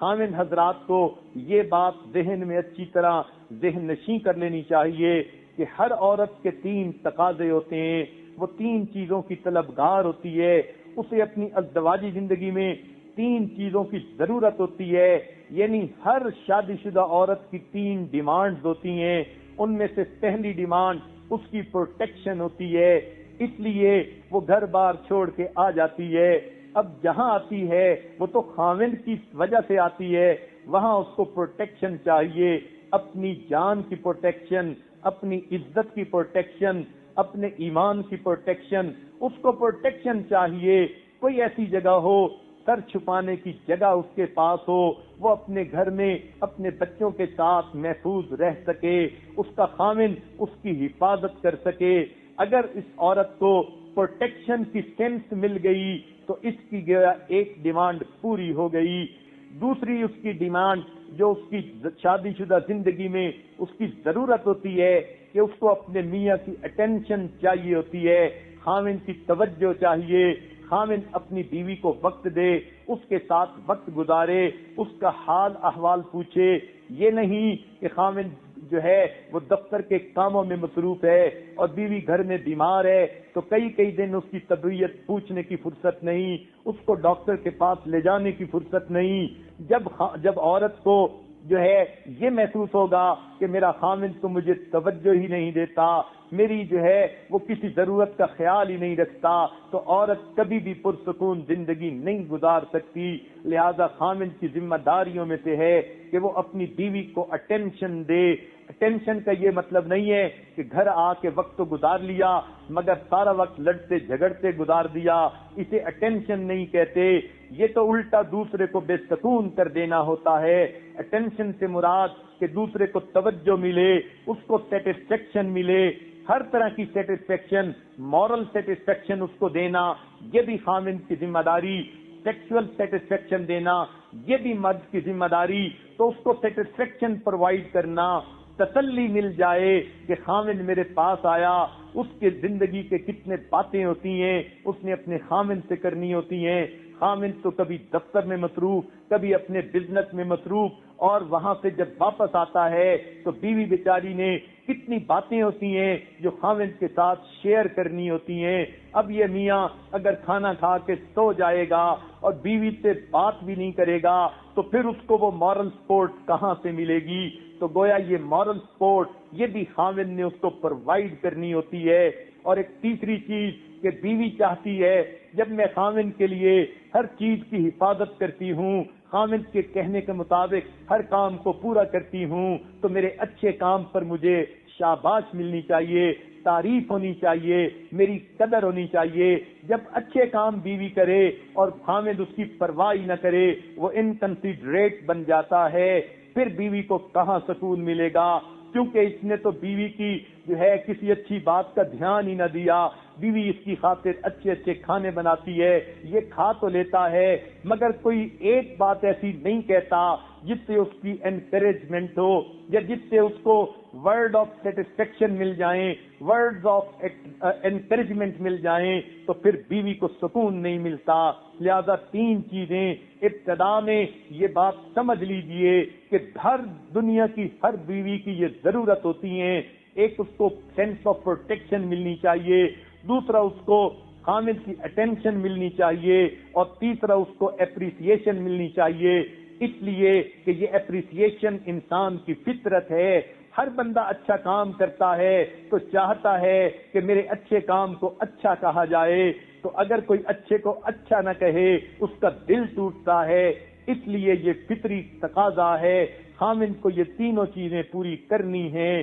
خامند حضرات کو یہ بات ذہن میں اچھی طرح ذہن نشین کر لینی چاہیے کہ ہر عورت کے 3 تقاضے ہوتے ہیں، وہ 3 چیزوں کی طلبگار ہوتی ہے، اسے اپنی ازدواجی زندگی میں 3 چیزوں کی ضرورت ہوتی ہے، یعنی ہر شادی شدہ عورت کی 3 ڈیمانڈز ہوتی ہیں۔ ان میں سے پہلی ڈیمانڈ اس کی پروٹیکشن ہوتی ہے، اس لیے وہ گھر بار چھوڑ کے آ جاتی ہے۔ اب جہاں آتی ہے وہ تو خاوند کی وجہ سے آتی ہے، وہاں اس کو پروٹیکشن چاہیے، اپنی جان کی پروٹیکشن، اپنی عزت کی پروٹیکشن، اپنے ایمان کی پروٹیکشن، اس کو پروٹیکشن چاہیے۔ کوئی ایسی جگہ ہو، سر چھپانے کی جگہ اس کے پاس ہو، وہ اپنے گھر میں اپنے بچوں کے ساتھ محفوظ رہ سکے، اس کا خاوند اس کی حفاظت کر سکے۔ اگر اس عورت کو پروٹیکشن کی سینس مل گئی تو اس کی گویا ایک ڈیمانڈ پوری ہو گئی۔ دوسری اس کی ڈیمانڈ جو اس کی شادی شدہ زندگی میں اس کی ضرورت ہوتی ہے کہ اس کو اپنے میاں کی اٹینشن چاہیے ہوتی ہے، خاوند کی توجہ چاہیے، خاوند اپنی بیوی کو وقت دے، اس کے ساتھ وقت گزارے، اس کا حال احوال پوچھے۔ یہ نہیں کہ خاوند جو ہے وہ دفتر کے کاموں میں مصروف ہے اور بیوی گھر میں بیمار ہے تو کئی دن اس کی طبیعت پوچھنے کی فرصت نہیں، اس کو ڈاکٹر کے پاس لے جانے کی فرصت نہیں۔ جب عورت کو جو ہے یہ محسوس ہوگا کہ میرا خاوند تو مجھے توجہ ہی نہیں دیتا، میری جو ہے وہ کسی ضرورت کا خیال ہی نہیں رکھتا، تو عورت کبھی بھی پرسکون زندگی نہیں گزار سکتی۔ لہذا خاوند کی ذمہ داریوں میں سے ہے کہ وہ اپنی بیوی کو اٹینشن دے۔ اٹینشن کا یہ مطلب نہیں ہے کہ گھر آ کے وقت تو گزار لیا مگر سارا وقت لڑتے جھگڑتے گزار دیا، اسے اٹینشن نہیں کہتے، یہ تو الٹا دوسرے کو بے سکون کر دینا ہوتا ہے۔ اٹینشن سے مراد کہ دوسرے کو توجہ ملے، اس کو سیٹسفیکشن ملے، ہر طرح کی سیٹسفیکشن، مورل سیٹسفیکشن اس کو دینا، یہ بھی خاوند کی ذمہ داری۔ سیکشول سیٹسفیکشن دینا یہ بھی مرد کی ذمہ داری، تو اس کو سیٹسفیکشن پرووائڈ کرنا، تسلی مل جائے کہ خاوند میرے پاس آیا، اس کے زندگی کے کتنے باتیں ہوتی ہیں اس نے اپنے خاوند سے کرنی ہوتی ہیں۔ خاوند تو کبھی دفتر میں مصروف، کبھی اپنے بزنس میں مصروف، اور وہاں سے جب واپس آتا ہے تو بیوی بیچاری نے کتنی باتیں ہوتی ہیں جو خاوند کے ساتھ شیئر کرنی ہوتی ہیں۔ اب یہ میاں اگر کھانا کھا کے سو جائے گا اور بیوی سے بات بھی نہیں کرے گا تو پھر اس کو وہ مورل سپورٹ کہاں سے ملے گی؟ تو گویا یہ مورل سپورٹ یہ بھی خاوند نے اس کو پرووائڈ کرنی ہوتی ہے۔ اور ایک تیسری چیز کہ بیوی چاہتی ہے جب میں خاوند کے لیے ہر چیز کی حفاظت کرتی ہوں، خاوند کے کہنے کے مطابق ہر کام کو پورا کرتی ہوں، تو میرے اچھے کام پر مجھے شاباش ملنی چاہیے، تعریف ہونی چاہیے، میری قدر ہونی چاہیے۔ جب اچھے کام بیوی کرے اور خاوند اس کی پرواہ نہ کرے، وہ انکنسیڈریٹ بن جاتا ہے، پھر بیوی کو کہاں سکون ملے گا؟ کیونکہ اس نے تو بیوی کی جو ہے کسی اچھی بات کا دھیان ہی نہ دیا۔ بیوی اس کی خاطر اچھے اچھے کھانے بناتی ہے، یہ کھا تو لیتا ہے مگر کوئی ایک بات ایسی نہیں کہتا جس سے اس کی انکریجمنٹ ہو یا جس سے اس کو ورڈ آف سیٹسفیکشن مل جائیں، ورڈز آف انکریجمنٹ مل جائیں، تو پھر بیوی کو سکون نہیں ملتا۔ لہذا 3 چیزیں ابتدا میں یہ بات سمجھ لیجئے کہ ہر دنیا کی ہر بیوی کی یہ ضرورت ہوتی ہیں۔ ایک اس کو سینس آف پروٹیکشن ملنی چاہیے، دوسرا اس کو خاوند کی اٹینشن ملنی چاہیے، اور تیسرا اس کو اپریسیشن ملنی چاہیے، اس لیے کہ یہ اپریسیشن انسان کی فطرت ہے۔ ہر بندہ اچھا کام کرتا ہے تو چاہتا ہے کہ میرے اچھے کام کو اچھا کہا جائے، تو اگر کوئی اچھے کو اچھا نہ کہے اس کا دل ٹوٹتا ہے۔ اس لیے یہ فطری تقاضا ہے، خاوند کو یہ تینوں چیزیں پوری کرنی ہیں۔